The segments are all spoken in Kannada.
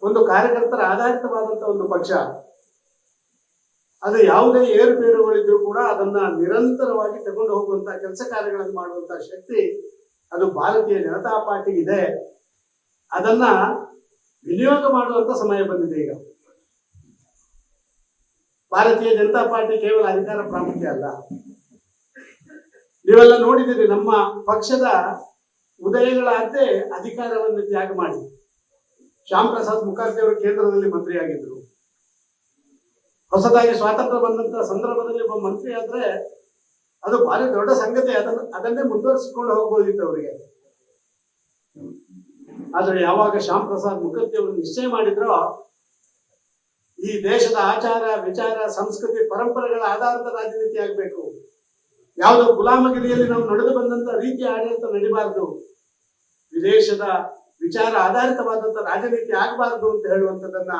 ಒಂದು ಕಾರ್ಯಕರ್ತರ ಆಧಾರಿತವಾದಂತಹ ಒಂದು ಪಕ್ಷ. ಅದು ಯಾವುದೇ ಏರುಪೇರುಗಳಿದ್ರೂ ಕೂಡ ಅದನ್ನ ನಿರಂತರವಾಗಿ ತಗೊಂಡು ಹೋಗುವಂತಹ ಕೆಲಸ ಕಾರ್ಯಗಳನ್ನು ಮಾಡುವಂತಹ ಶಕ್ತಿ ಅದು ಭಾರತೀಯ ಜನತಾ ಪಾರ್ಟಿಗಿದೆ. ಅದನ್ನ ವಿನಿಯೋಗ ಮಾಡುವಂತ ಸಮಯ ಬಂದಿದೆ ಈಗ. ಭಾರತೀಯ ಜನತಾ ಪಾರ್ಟಿ ಕೇವಲ ಅಧಿಕಾರ ಪ್ರಾಮುಖ್ಯ ಅಲ್ಲ. ನೀವೆಲ್ಲ ನೋಡಿದ್ದೀರಿ, ನಮ್ಮ ಪಕ್ಷದ ಉದಯಗಳಾದ್ದೇ ಅಧಿಕಾರವನ್ನು ತ್ಯಾಗ ಮಾಡಿ ಶ್ಯಾಮ್ ಪ್ರಸಾದ್ ಮುಖರ್ಜಿ ಅವರು ಕೇಂದ್ರದಲ್ಲಿ ಮಂತ್ರಿಯಾಗಿದ್ರು. ಹೊಸದಾಗಿ ಸ್ವಾತಂತ್ರ್ಯ ಬಂದಂತ ಸಂದರ್ಭದಲ್ಲಿ ಒಬ್ಬ ಮಂತ್ರಿ ಆದ್ರೆ ಅದು ಭಾರಿ ದೊಡ್ಡ ಸಂಗತಿ. ಅದನ್ನೇ ಮುಂದುವರಿಸಿಕೊಂಡು ಹೋಗ್ಬೋದಿತ್ತು ಅವರಿಗೆ. ಆದ್ರೆ ಯಾವಾಗ ಶ್ಯಾಮ್ ಪ್ರಸಾದ್ ಮುಖರ್ಜಿ ಅವರು ನಿಶ್ಚಯ ಮಾಡಿದ್ರೋ ಈ ದೇಶದ ಆಚಾರ ವಿಚಾರ ಸಂಸ್ಕೃತಿ ಪರಂಪರೆಗಳ ಆಧಾರದ ರಾಜನೀತಿ ಆಗ್ಬೇಕು, ಯಾವುದೋ ಗುಲಾಮಗಿರಿಯಲ್ಲಿ ನಾವು ನಡೆದು ಬಂದಂತ ರೀತಿಯ ಆಡಳಿತ ನಡಿಬಾರದು, ವಿದೇಶದ ವಿಚಾರ ಆಧಾರಿತವಾದಂತ ರಾಜನೀತಿ ಆಗಬಾರದು ಅಂತ ಹೇಳುವಂಥದ್ದನ್ನ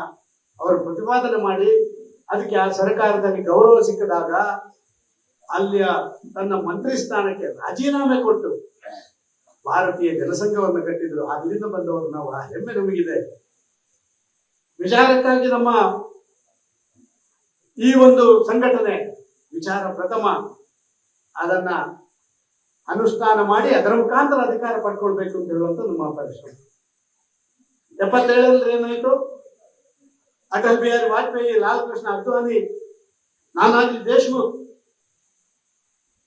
ಅವರು ಪ್ರತಿಪಾದನೆ ಮಾಡಿ ಅದಕ್ಕೆ ಆ ಸರ್ಕಾರದಲ್ಲಿ ಗೌರವ ಸಿಕ್ಕಿದಾಗ ಅಲ್ಲಿಯ ತನ್ನ ಮಂತ್ರಿ ಸ್ಥಾನಕ್ಕೆ ರಾಜೀನಾಮೆ ಕೊಟ್ಟು ಭಾರತೀಯ ಜನಸಂಘವನ್ನು ಕಟ್ಟಿದ್ರು. ಅಲ್ಲಿಂದ ಬಂದವರು ನಾವು, ಆ ಹೆಮ್ಮೆ ನಮಗಿದೆ. ವಿಚಾರಕ್ಕಾಗಿ ನಮ್ಮ ಈ ಒಂದು ಸಂಘಟನೆ ವಿಚಾರ ಪ್ರಥಮ ಅದನ್ನ ಅನುಷ್ಠಾನ ಮಾಡಿ ಅದರ ಮುಖಾಂತರ ಅಧಿಕಾರ ಪಡ್ಕೊಳ್ಬೇಕು ಅಂತ ಹೇಳುವಂತ ನಮ್ಮ ಪರಿಶ್ರಮ. 77ರಲ್ಲಿ ಏನಾಯ್ತು? ಅಟಲ್ ಬಿಹಾರಿ ವಾಜಪೇಯಿ, ಲಾಲ್ ಕೃಷ್ಣ ಅದ್ವಾನಿ, ನಾನಾಜಿ ದೇಶ್ಮುಖ್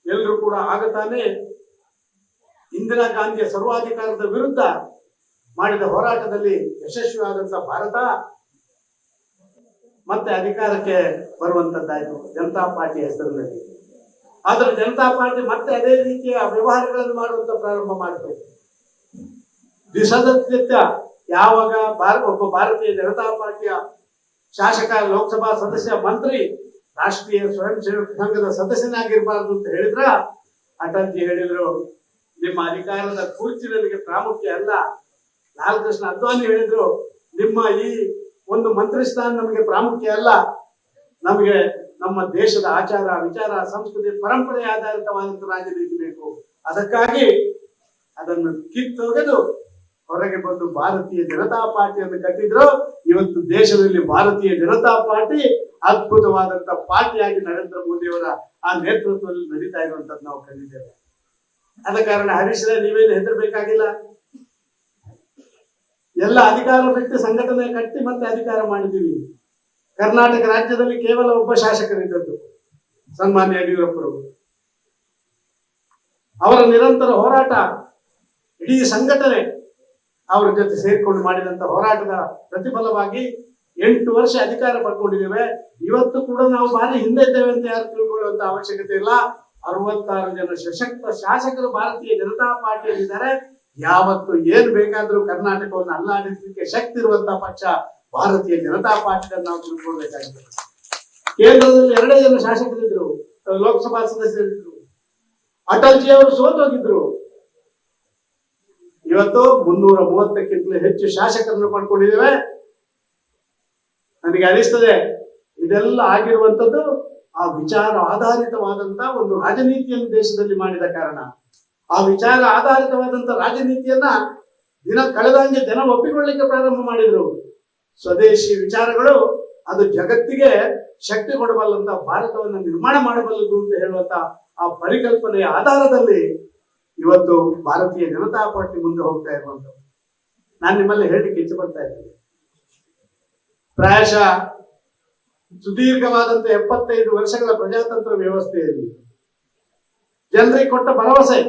ಎಲ್ಲರೂ ಕೂಡ ಆಗತಾನೆ ಇಂದಿರಾ ಗಾಂಧಿಯ ಸರ್ವಾಧಿಕಾರದ ವಿರುದ್ಧ ಮಾಡಿದ ಹೋರಾಟದಲ್ಲಿ ಯಶಸ್ವಿಯಾದಂತ ಭಾರತ ಮತ್ತೆ ಅಧಿಕಾರಕ್ಕೆ ಬರುವಂತದ್ದಾಯ್ತು ಜನತಾ ಪಾರ್ಟಿ ಹೆಸರಿನಲ್ಲಿ. ಆದ್ರೆ ಜನತಾ ಪಾರ್ಟಿ ಮತ್ತೆ ಅದೇ ರೀತಿಯ ವ್ಯವಹಾರಗಳನ್ನು ಮಾಡುವಂತ ಪ್ರಾರಂಭ ಮಾಡಿತು. ದಿಸದತ್ಯ ಯಾವಾಗ ಒಬ್ಬ ಭಾರತೀಯ ಜನತಾ ಪಾರ್ಟಿಯ ಶಾಸಕ, ಲೋಕಸಭಾ ಸದಸ್ಯ, ಮಂತ್ರಿ, ರಾಷ್ಟ್ರೀಯ ಸ್ವಯಂ ಸೇವಕ ಸಂಘದ ಸದಸ್ಯನಾಗಿರ್ಬಾರ್ದು ಅಂತ ಹೇಳಿದ್ರ ಅಟಲ್ಜಿ ಹೇಳಿದ್ರು, ನಿಮ್ಮ ಅಧಿಕಾರದ ಕುರ್ಚಿ ನನಗೆ ಪ್ರಾಮುಖ್ಯ ಅಲ್ಲ. ಲಾಲ್ ಕೃಷ್ಣ ಅದ್ವಾನಿ ಹೇಳಿದ್ರು, ನಿಮ್ಮ ಈ ಒಂದು ಮಂತ್ರಿ ಸ್ಥಾನ ನಮಗೆ ಪ್ರಾಮುಖ್ಯ ಅಲ್ಲ, ನಮಗೆ ನಮ್ಮ ದೇಶದ ಆಚಾರ ವಿಚಾರ ಸಂಸ್ಕೃತಿ ಪರಂಪರೆ ಆಧಾರಿತವಾದಂತ ರಾಜನೀತಿ ಬೇಕು. ಅದಕ್ಕಾಗಿ ಅದನ್ನು ಕಿತ್ತೊಗೆದು ಹೊರಗೆ ಬಂದು ಭಾರತೀಯ ಜನತಾ ಪಾರ್ಟಿಯನ್ನು ಕಟ್ಟಿದ್ರು. ಇವತ್ತು ದೇಶದಲ್ಲಿ ಭಾರತೀಯ ಜನತಾ ಪಾರ್ಟಿ ಅದ್ಭುತವಾದಂತ ಪಾರ್ಟಿಯಾಗಿ ನರೇಂದ್ರ ಮೋದಿಯವರ ಆ ನೇತೃತ್ವದಲ್ಲಿ ನಡೀತಾ ಇರುವಂತದ್ದು ನಾವು ಕಂಡಿದ್ದೇವೆ. ಆದ ಕಾರಣ ಹರೀಶ್ ರೇ, ನೀವೇನು ಹೆದರ್ಬೇಕಾಗಿಲ್ಲ. ಎಲ್ಲ ಅಧಿಕಾರ ಬಿಟ್ಟು ಸಂಘಟನೆ ಕಟ್ಟಿ ಮತ್ತೆ ಅಧಿಕಾರ ಮಾಡಿದ್ದೀವಿ. ಕರ್ನಾಟಕ ರಾಜ್ಯದಲ್ಲಿ ಕೇವಲ ಒಬ್ಬ ಶಾಸಕರಿದ್ದದ್ದು, ಸನ್ಮಾನ್ಯ ಯಡಿಯೂರಪ್ಪರು. ಅವರ ನಿರಂತರ ಹೋರಾಟ, ಇಡೀ ಸಂಘಟನೆ ಅವರ ಜೊತೆ ಸೇರಿಕೊಂಡು ಮಾಡಿದಂತ ಹೋರಾಟದ ಪ್ರತಿಫಲವಾಗಿ 8 ವರ್ಷ ಅಧಿಕಾರ ಪಡ್ಕೊಂಡಿದ್ದೇವೆ. ಇವತ್ತು ಕೂಡ ನಾವು ಭಾರಿ ಹಿಂದೆ ಇದ್ದೇವೆ ಅಂತ ಯಾರು ತಿಳ್ಕೊಳ್ಳುವಂತ ಅವಶ್ಯಕತೆ ಇಲ್ಲ. 66 ಜನ ಸಶಕ್ತ ಶಾಸಕರು ಭಾರತೀಯ ಜನತಾ ಪಾರ್ಟಿಯಲ್ಲಿದ್ದಾರೆ. ಯಾವತ್ತು ಏನ್ ಬೇಕಾದ್ರೂ ಕರ್ನಾಟಕವನ್ನು ಅಲ್ಲಾಡಿಸಲಿಕ್ಕೆ ಶಕ್ತಿ ಇರುವಂತಹ ಪಕ್ಷ ಭಾರತೀಯ ಜನತಾ ಪಾರ್ಟಿಯನ್ನು ನಾವು ತಿಳ್ಕೊಳ್ಬೇಕಾಗಿದೆ. ಕೇಂದ್ರದಲ್ಲಿ 2 ಜನ ಶಾಸಕರಿದ್ರು, ಲೋಕಸಭಾ ಸದಸ್ಯರಿದ್ರು. ಅಟಲ್ಜಿ ಅವರು ಸೋತೋಗಿದ್ರು. ಇವತ್ತು 330ಕ್ಕಿಂತಲೂ ಹೆಚ್ಚು ಶಾಸಕರನ್ನು ಪಡ್ಕೊಂಡಿದ್ದೇವೆ. ನನಗೆ ಅನಿಸ್ತದೆ ಇದೆಲ್ಲ ಆಗಿರುವಂತದ್ದು ಆ ವಿಚಾರ ಆಧಾರಿತವಾದಂತ ಒಂದು ರಾಜನೀತಿಯನ್ನು ದೇಶದಲ್ಲಿ ಮಾಡಿದ ಕಾರಣ. ಆ ವಿಚಾರ ಆಧಾರಿತವಾದಂತ ರಾಜನೀತಿಯನ್ನ ದಿನ ಕಳೆದಂಗೆ ಜನ ಒಪ್ಪಿಕೊಳ್ಳಿಕ್ಕೆ ಪ್ರಾರಂಭ ಮಾಡಿದ್ರು. ಸ್ವದೇಶಿ ವಿಚಾರಗಳು ಅದು ಜಗತ್ತಿಗೆ ಶಕ್ತಿ ಕೊಡಬಲ್ಲಂತ ಭಾರತವನ್ನು ನಿರ್ಮಾಣ ಮಾಡಬಲ್ಲದು ಅಂತ ಹೇಳುವಂತ ಆ ಪರಿಕಲ್ಪನೆಯ ಆಧಾರದಲ್ಲಿ ಇವತ್ತು ಭಾರತೀಯ ಜನತಾ ಪಾರ್ಟಿ ಮುಂದೆ ಹೋಗ್ತಾ ಇರುವಂತದ್ದು. ನಾನು ನಿಮ್ಮಲ್ಲಿ ಹೇಳಲಿಕ್ಕೆ ಇಚ್ಛೆ ಪಡ್ತಾ ಇದ್ದೇನೆ. ಪ್ರಾಯಶಃ ಸುದೀರ್ಘವಾದಂತ 75 ವರ್ಷಗಳ ಪ್ರಜಾತಂತ್ರ ವ್ಯವಸ್ಥೆಯಲ್ಲಿ ಜನರಿಗೆ ಕೊಟ್ಟ ಭರವಸೆ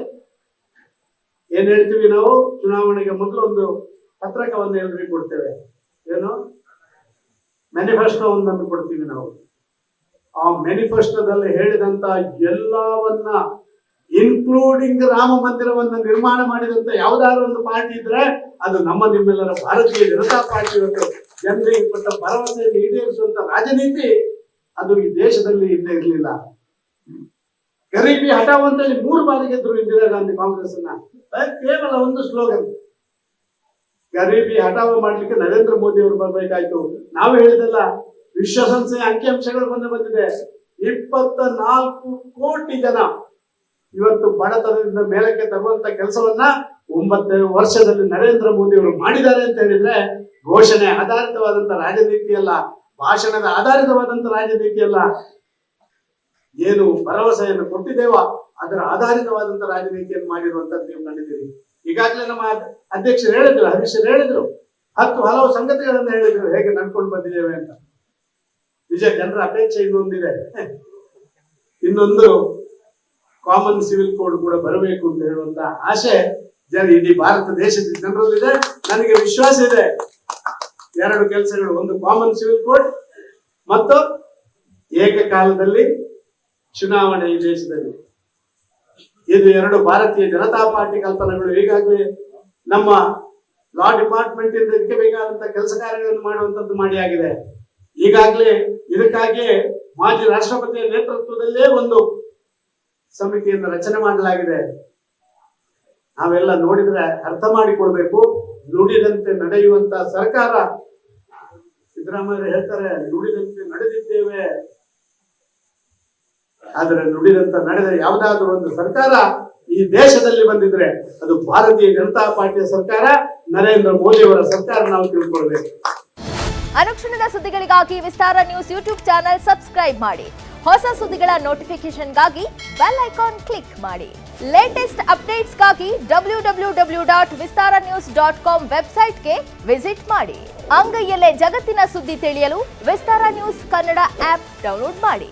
ಏನ್ ಹೇಳ್ತೀವಿ ನಾವು, ಚುನಾವಣೆಗೆ ಮೊದಲು ಒಂದು ಪತ್ರಕವನ್ನು ಎಲ್ಲರಿಗೂ ಕೊಡ್ತೇವೆ, ಏನು ಮ್ಯಾನಿಫೆಸ್ಟೋ ಒಂದನ್ನು ಕೊಡ್ತೀವಿ ನಾವು. ಆ ಮ್ಯಾನಿಫೆಸ್ಟೋದಲ್ಲಿ ಹೇಳಿದಂತ ಎಲ್ಲವನ್ನ ಇನ್ಕ್ಲೂಡಿಂಗ್ ರಾಮ ಮಂದಿರವನ್ನು ನಿರ್ಮಾಣ ಮಾಡಿದಂತ ಯಾವ್ದಾದ್ರು ಒಂದು ಪಾರ್ಟಿ ಇದ್ರೆ ಅದು ನಿಮ್ಮೆಲ್ಲರ ಭಾರತೀಯ ಜನತಾ ಪಾರ್ಟಿ. ಇವತ್ತು ಜನರಿಗೆ ಕೊಟ್ಟ ಭರವಸೆಯನ್ನು ಈಡೇರಿಸುವಂತ ರಾಜನೀತಿ ಅದು ಈ ದೇಶದಲ್ಲಿ ಇಲ್ಲೇ ಇರಲಿಲ್ಲ. ಗರೀಬಿ ಹಠಾವ್ ಅಂತೇಳಿ 3 ಬಾರಿ ಗೆದ್ರು ಇಂದಿರಾ ಗಾಂಧಿ ಕಾಂಗ್ರೆಸ್ ಅನ್ನ. ಕೇವಲ ಒಂದು ಸ್ಲೋಗನ್, ಗರೀಬಿ ಹಠಾವ್ ಮಾಡ್ಲಿಕ್ಕೆ ನರೇಂದ್ರ ಮೋದಿ ಅವರು ಬರ್ಬೇಕಾಯ್ತು. ನಾವು ಹೇಳಿದಲ್ಲ, ವಿಶ್ವಸಂಸ್ಥೆಯ ಅಂಕಿಅಂಶಗಳು ಬಂದಿದೆ. 24 ಕೋಟಿ ಜನ ಇವತ್ತು ಬಡತನದಿಂದ ಮೇಲಕ್ಕೆ ತರುವಂತ ಕೆಲಸವನ್ನ 9 ವರ್ಷದಲ್ಲಿ ನರೇಂದ್ರ ಮೋದಿ ಅವರು ಮಾಡಿದ್ದಾರೆ ಅಂತ ಹೇಳಿದ್ರೆ ಘೋಷಣೆ ಆಧಾರಿತವಾದಂತ ರಾಜನೀತಿ ಅಲ್ಲ, ಭಾಷಣದ ಆಧಾರಿತವಾದಂತ ರಾಜನೀತಿ ಅಲ್ಲ. ಏನು ಭರವಸೆಯನ್ನು ಕೊಟ್ಟಿದ್ದೇವ ಅದರ ಆಧಾರಿತವಾದಂತ ರಾಜನೀತಿಯನ್ನು ಮಾಡಿರುವಂತದ್ದು ನೀವು ಕಂಡಿದ್ದೀರಿ. ಈಗಾಗಲೇ ನಮ್ಮ ಅಧ್ಯಕ್ಷರು ಹೇಳಿದ್ರು, ಹರೀಶ್ ಹೇಳಿದ್ರು, ಹಲವು ಸಂಗತಿಗಳನ್ನು ಹೇಳಿದ್ರು ಹೇಗೆ ನಡ್ಕೊಂಡು ಬಂದಿದ್ದೇವೆ ಅಂತ. ನಿಜ, ಜನರ ಅಪೇಕ್ಷೆ ಇನ್ನೊಂದಿದೆ, ಇನ್ನೊಂದು ಕಾಮನ್ ಸಿವಿಲ್ ಕೋಡ್ ಕೂಡ ಬರಬೇಕು ಅಂತ ಹೇಳುವಂತ ಆಶೆ ಇಡೀ ಭಾರತ ದೇಶದ ಜನರಲ್ಲಿದೆ. ನನಗೆ ವಿಶ್ವಾಸ ಇದೆ, ಎರಡು ಕೆಲಸಗಳು, ಒಂದು ಕಾಮನ್ ಸಿವಿಲ್ ಕೋಡ್ ಮತ್ತು ಏಕಕಾಲದಲ್ಲಿ ಚುನಾವಣೆ ಈ ದೇಶದಲ್ಲಿ. ಇದು ಎರಡು ಭಾರತೀಯ ಜನತಾ ಪಾರ್ಟಿ ಕಲ್ಪನೆಗಳು. ಈಗಾಗಲೇ ನಮ್ಮ ಲಾ ಡಿಪಾರ್ಟ್ಮೆಂಟ್ ಇಂದ ಇದಕ್ಕೆ ಬೇಕಾದಂತ ಕೆಲಸ ಕಾರ್ಯಗಳನ್ನು ಮಾಡುವಂತದ್ದು ಮಾಡಿ ಆಗಿದೆ. ಈಗಾಗಲೇ ಇದಕ್ಕಾಗಿಯೇ ಮಾಜಿ ರಾಷ್ಟ್ರಪತಿಯ ನೇತೃತ್ವದಲ್ಲೇ ಒಂದು ಸಮಿತಿಯನ್ನು ರಚನೆ ಮಾಡಲಾಗಿದೆ. ನಾವೆಲ್ಲ ನೋಡಿದ್ರೆ ಅರ್ಥ ಮಾಡಿಕೊಳ್ಬೇಕು. ನುಡಿದಂತೆ ನಡೆಯುವಂತ ಸರ್ಕಾರ, ಸಿದ್ದರಾಮಯ್ಯ ಹೇಳ್ತಾರೆ ನುಡಿದಂತೆ ನಡೆದಿದ್ದೇವೆ, ಆದರೆ ನುಡಿದಂತ ನಡೆದ ಯಾವುದಾದ್ರೂ ಒಂದು ಸರ್ಕಾರ ಈ ದೇಶದಲ್ಲಿ ಬಂದಿದ್ರೆ ಅದು ಭಾರತೀಯ ಜನತಾ ಪಾರ್ಟಿಯ ಸರ್ಕಾರ, ನರೇಂದ್ರ ಮೋದಿ ಅವರ ಸರ್ಕಾರ, ನಾವು ತಿಳ್ಕೊಳ್ಬೇಕು. ಅನುಕ್ಷಣದ ಸುದ್ದಿಗಳಿಗಾಗಿ ವಿಸ್ತಾರ ನ್ಯೂಸ್ ಯೂಟ್ಯೂಬ್ ಚಾನೆಲ್ ಸಬ್ಸ್ಕ್ರೈಬ್ ಮಾಡಿ. ಹೊಸ ಸುದ್ದಿಗಳ ನೋಟಿಫಿಕೇಶನ್ಗಾಗಿ ಬೆಲ್ ಐಕಾನ್ ಕ್ಲಿಕ್ ಮಾಡಿ. ಲೇಟೆಸ್ಟ್ ಅಪ್ಡೇಟ್ಸ್ಗಾಗಿ www.vistaranews.com ವೆಬ್ಸೈಟ್ಗೆ ವಿಸಿಟ್ ಮಾಡಿ. ಅಂಗೈಯಲ್ಲೇ ಜಗತ್ತಿನ ಸುದ್ದಿ ತಿಳಿಯಲು ವಿಸ್ತಾರ ನ್ಯೂಸ್ ಕನ್ನಡ ಆಪ್ ಡೌನ್ಲೋಡ್ ಮಾಡಿ.